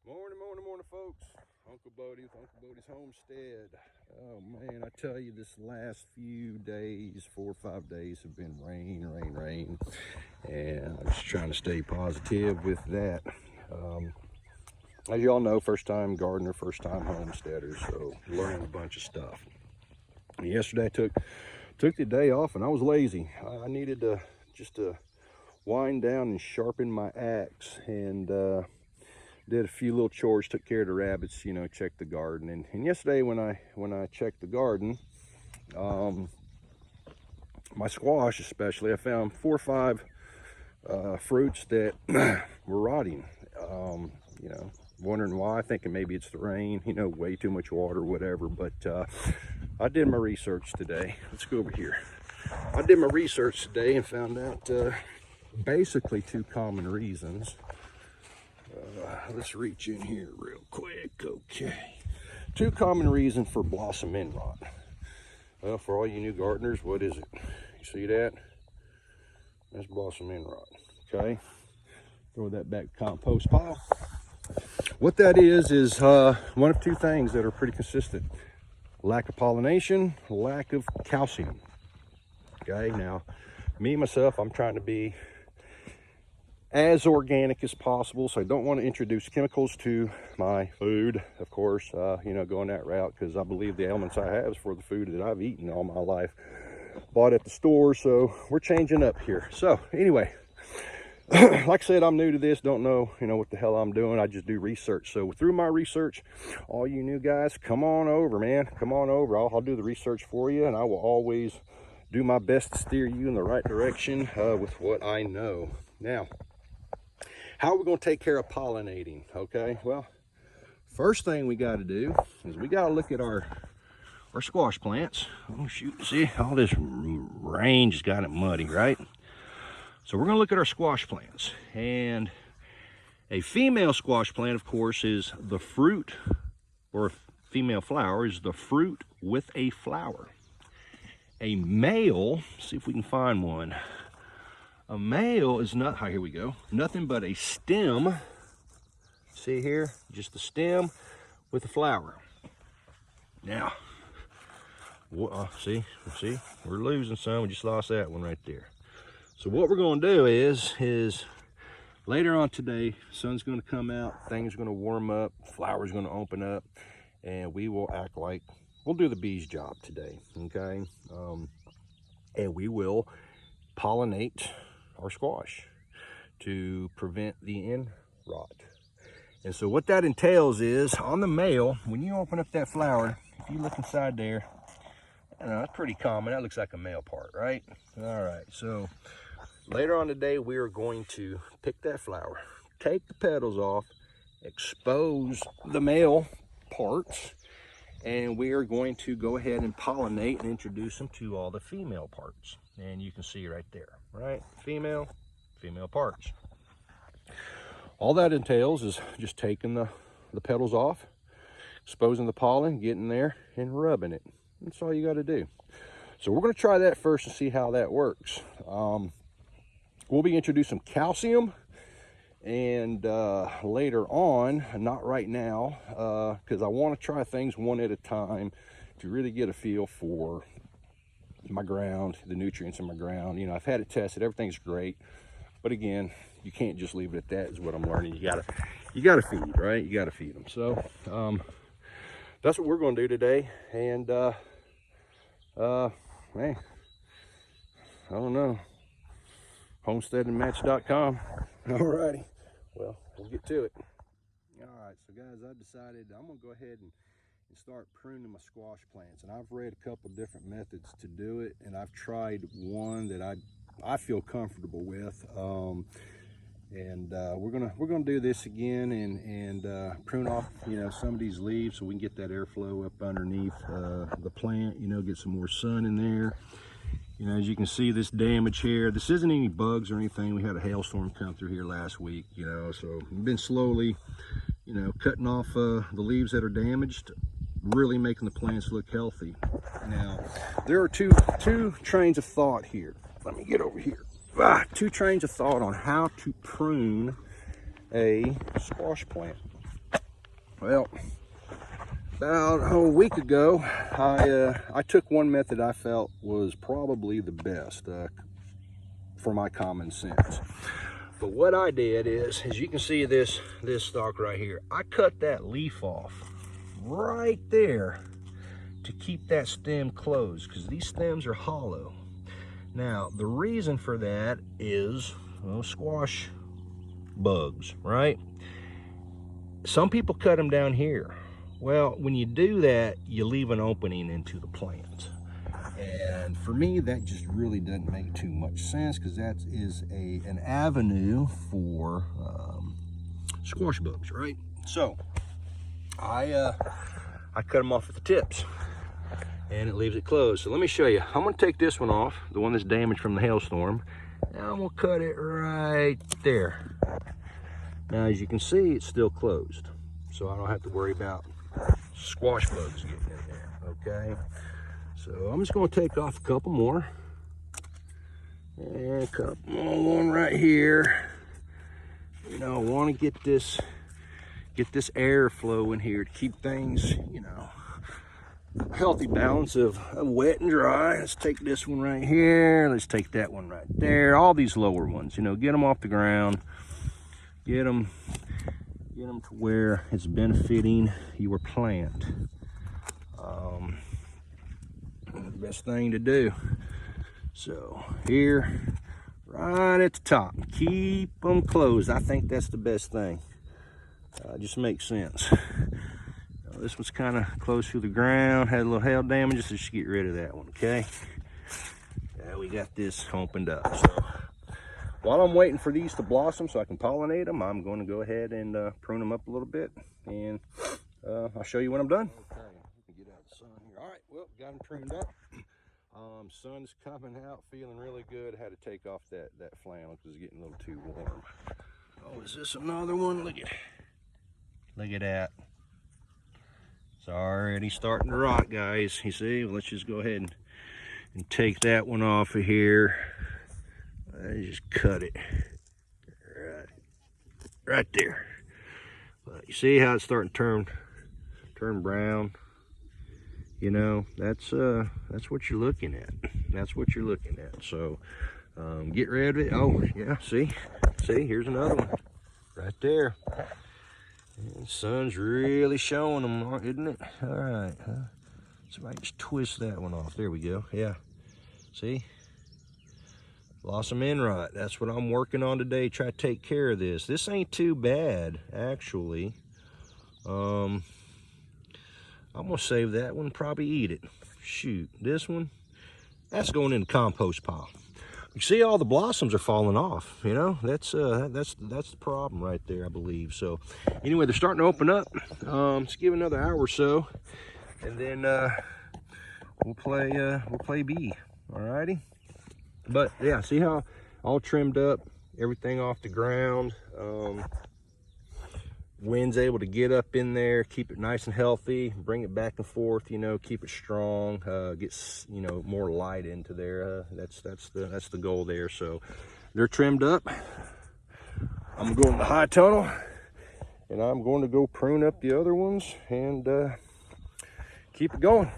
Morning, folks. Uncle Bodie with Uncle Bodie's Homestead. Oh man, I tell you, this last few days, 4 or 5 days, have been rain, and I'm just trying to stay positive with that. As y'all know, first time gardener, first time homesteader, so learning a bunch of stuff. And yesterday I took the day off, and I was lazy. I needed to just wind down and sharpen my axe, and did a few little chores, took care of the rabbits, checked the garden. And yesterday when I checked the garden, my squash especially, I found 4 or 5 fruits that were rotting. Wondering why, thinking maybe it's the rain, way too much water, whatever. But I did my research today. Let's go over here. I did my research today and found out basically 2 common reasons. Let's reach in here real quick. Okay, 2 common reasons for blossom end rot. Well, for all you new gardeners, what is it? You see that? That's blossom end rot. Okay, throw that back compost pile. What that is one of 2 things that are pretty consistent: lack of pollination, lack of calcium. Okay, now me myself, I'm trying to be as organic as possible, so I don't want to introduce chemicals to my food, of course, going that route, because I believe the elements I have is for the food that I've eaten all my life, bought at the store. So we're changing up here. So anyway, like I said, I'm new to this, don't know what the hell I'm doing. I just do research. So through my research, all you new guys, come on over, man, come on over. I'll do the research for you, and I will always do my best to steer you in the right direction with what I know. Now, how are we going to take care of pollinating? Okay, well, first thing we got to do is we got to look at our squash plants. Oh shoot, see, all this rain just got it muddy, right? So we're going to look at our squash plants. And a female squash plant, of course, is the fruit, or a female flower is the fruit with a flower. A male, see if we can find one. A male is not, here we go, nothing but a stem. See here, just the stem with a flower. Now, see, we're losing some. We just lost that one right there. So what we're going to do is later on today, sun's going to come out, things are going to warm up, flowers going to open up, and we will act like we'll do the bee's job today, okay? And we will pollinate our squash to prevent the end rot. And so what that entails is, on the male, when you open up that flower, if you look inside there, I know, that's pretty common. That looks like a male part, right? All right, so later on today, we are going to pick that flower, take the petals off, expose the male parts, and we are going to go ahead and pollinate and introduce them to all the female parts. And you can see right there, right? Female parts. All that entails is just taking the petals off, exposing the pollen, getting there, and rubbing it. That's all you got to do. So we're going to try that first and see how that works. We'll be introducing calcium, and later on, not right now, because I want to try things one at a time to really get a feel for my ground, the nutrients in my ground. I've had it tested, everything's great, but again, you can't just leave it at that, is what I'm learning. You gotta feed, right? You gotta feed them. So that's what we're going to do today. And man, I don't know, homesteadandmatch.com. Alrighty, well, we'll get to it. All right, so guys, I decided I'm gonna go ahead and start pruning my squash plants, and I've read a couple different methods to do it, and I've tried one that I feel comfortable with. We're gonna do this again and prune off some of these leaves so we can get that airflow up underneath the plant, get some more sun in there. As you can see, this damage here, this isn't any bugs or anything. We had a hailstorm come through here last week, so we've been slowly cutting off the leaves that are damaged, really making the plants look healthy. Now, there are two trains of thought here. Let me get over here. 2 trains of thought on how to prune a squash plant. Well, about a week ago, I took one method I felt was probably the best for my common sense. But what I did is, as you can see this stalk right here, I cut that leaf off right there to keep that stem closed, because these stems are hollow. Now, the reason for that is, well, squash bugs, right? Some people cut them down here. Well, when you do that, you leave an opening into the plant. And for me, that just really doesn't make too much sense, because that is an avenue for squash bugs, right? So I cut them off at the tips, and it leaves it closed. So let me show you. I'm gonna take this one off, the one that's damaged from the hailstorm. Now I'm gonna cut it right there. Now, as you can see, it's still closed, so I don't have to worry about squash bugs getting in there, okay? So I'm just gonna take off a couple more, and a couple more, one right here. You know, I wanna get this air flow in here to keep things, you know, a healthy balance of wet and dry. Let's take this one right here. Let's take that one right there. All these lower ones, you know, get them off the ground. Get them to where it's benefiting your plant. The best thing to do. So here, right at the top, keep them closed. I think that's the best thing. Just makes sense. This one's kind of close to the ground, had a little hail damage. Let's just get rid of that one, okay? Yeah, we got this opened up. So while I'm waiting for these to blossom so I can pollinate them, I'm going to go ahead and prune them up a little bit, and I'll show you when I'm done. Okay, let me get out the sun here. All right, well, got them pruned up. Sun's coming out, feeling really good. Had to take off that flannel because it's getting a little too warm. Oh, is this another one? Look at that. It's already starting to rot, guys. You see? Well, let's just go ahead and take that one off of here. I just cut it right there. But you see how it's starting to turn brown? You know, that's what you're looking at. That's what you're looking at. So get rid of it. Oh yeah, see, here's another one right there. And the sun's really showing them, isn't it? All right, so I just twist that one off. There we go. Yeah, see, blossom end rot. That's what I'm working on today. Try to take care of this. This ain't too bad, actually. I'm gonna save that one, probably eat it. Shoot, this one, that's going in the compost pile. You see, all the blossoms are falling off. You know, that's the problem right there, I believe. So, anyway, they're starting to open up. Let's give it another hour or so, and then we'll play B. Alrighty. But yeah, see how all trimmed up, everything off the ground. Wind's able to get up in there, keep it nice and healthy, bring it back and forth, you know, keep it strong, get, you know, more light into there. That's the goal there. So they're trimmed up. I'm going to go in the high tunnel, and I'm going to go prune up the other ones and keep it going.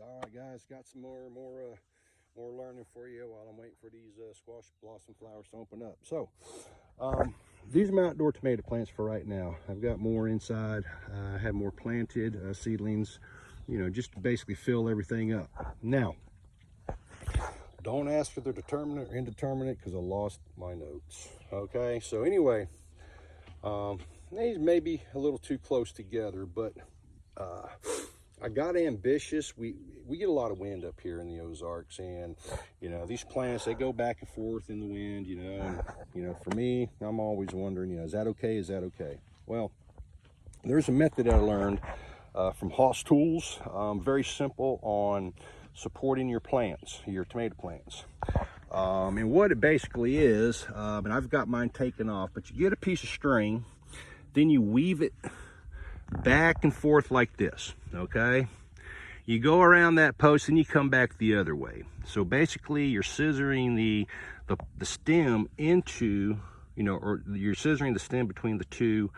All right, guys, got some more learning for you while I'm waiting for these squash blossom flowers to open up. So these are my outdoor tomato plants for right now. I've got more inside. I have more planted seedlings, you know, just to basically fill everything up. Now, don't ask for the determinate or indeterminate because I lost my notes. Okay, so anyway, these may be a little too close together, but I got ambitious. We get a lot of wind up here in the Ozarks, and you know, these plants, they go back and forth in the wind, you know, and you know, for me, I'm always wondering, you know, is that okay? Is that okay? Well, there's a method I learned from Hoss Tools, very simple on supporting your plants, your tomato plants. And what it basically is, and I've got mine taken off, but you get a piece of string, then you weave it back and forth like this, okay? You go around that post and you come back the other way. So basically you're scissoring the stem into, you know, or you're scissoring the stem between the two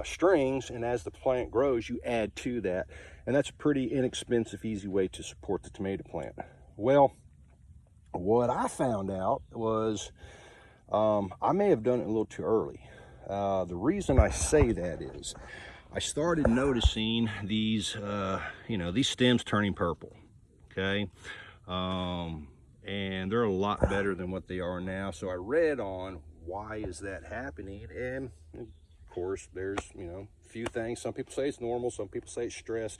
strings, and as the plant grows you add to that, and that's a pretty inexpensive, easy way to support the tomato plant. Well, what I found out was I may have done it a little too early. The reason I say that is I started noticing these these stems turning purple. Okay, and they're a lot better than what they are now. So I read on why is that happening, and of course there's a few things. Some people say it's normal, some people say it's stress,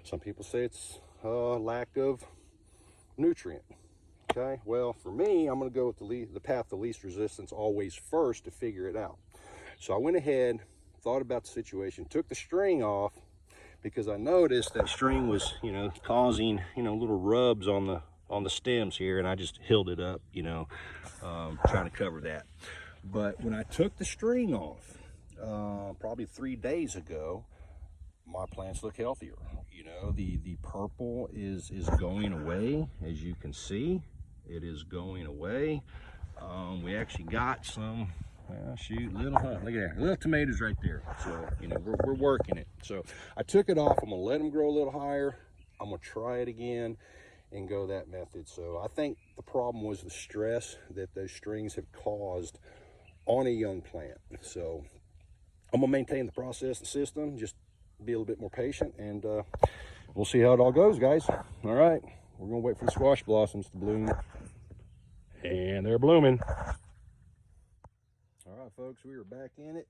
some people say it's lack of nutrient. Okay, well, for me, I'm going to go with the path of least resistance always first to figure it out. So I went ahead, thought about the situation, took the string off, because I noticed that string was causing little rubs on the stems here, and I just healed it up, trying to cover that. But when I took the string off probably 3 days ago, my plants look healthier. The purple is going away. As you can see, it is going away. We actually got some, well, shoot, look at there, little tomatoes right there. So we're working it. So I took it off. I'm gonna let them grow a little higher. I'm gonna try it again and go that method. So I think the problem was the stress that those strings have caused on a young plant. So I'm gonna maintain the process and system, just be a little bit more patient, and we'll see how it all goes, guys. All right, we're gonna wait for the squash blossoms to bloom, and they're blooming. All right, folks, we are back in it,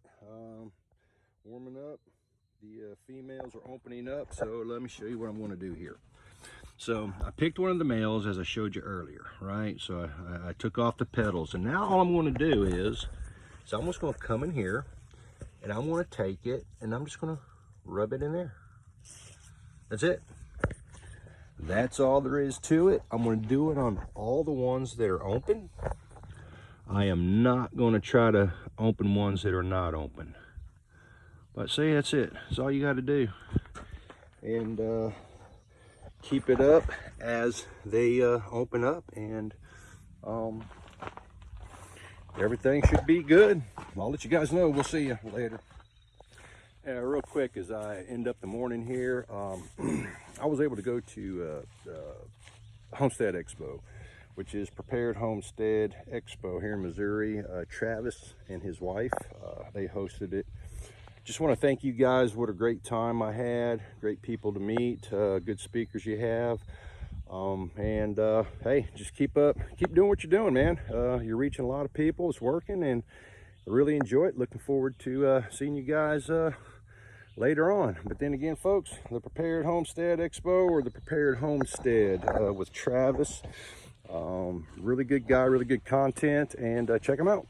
warming up. The females are opening up, so let me show you what I'm going to do here. So I picked one of the males, as I showed you earlier, right? So I took off the petals, and now all I'm going to do is I'm just going to come in here, and I'm going to take it, and I'm just going to rub it in there. That's it. That's all there is to it. I'm going to do it on all the ones that are open. I am not going to try to open ones that are not open. But see, that's it. That's all you got to do. And keep it up as they open up, and everything should be good. I'll let you guys know. We'll see you later. Real quick, as I end up the morning here, I was able to go to Homestead Expo, which is Prepared Homestead Expo here in Missouri. Travis and his wife, they hosted it. Just want to thank you guys. What a great time I had. Great people to meet, good speakers you have. Hey, just keep doing what you're doing, man. You're reaching a lot of people. It's working, and I really enjoy it. Looking forward to seeing you guys later on. But then again, folks, the Prepared Homestead Expo, or the Prepared Homestead with Travis. Really good guy, really good content, and check him out.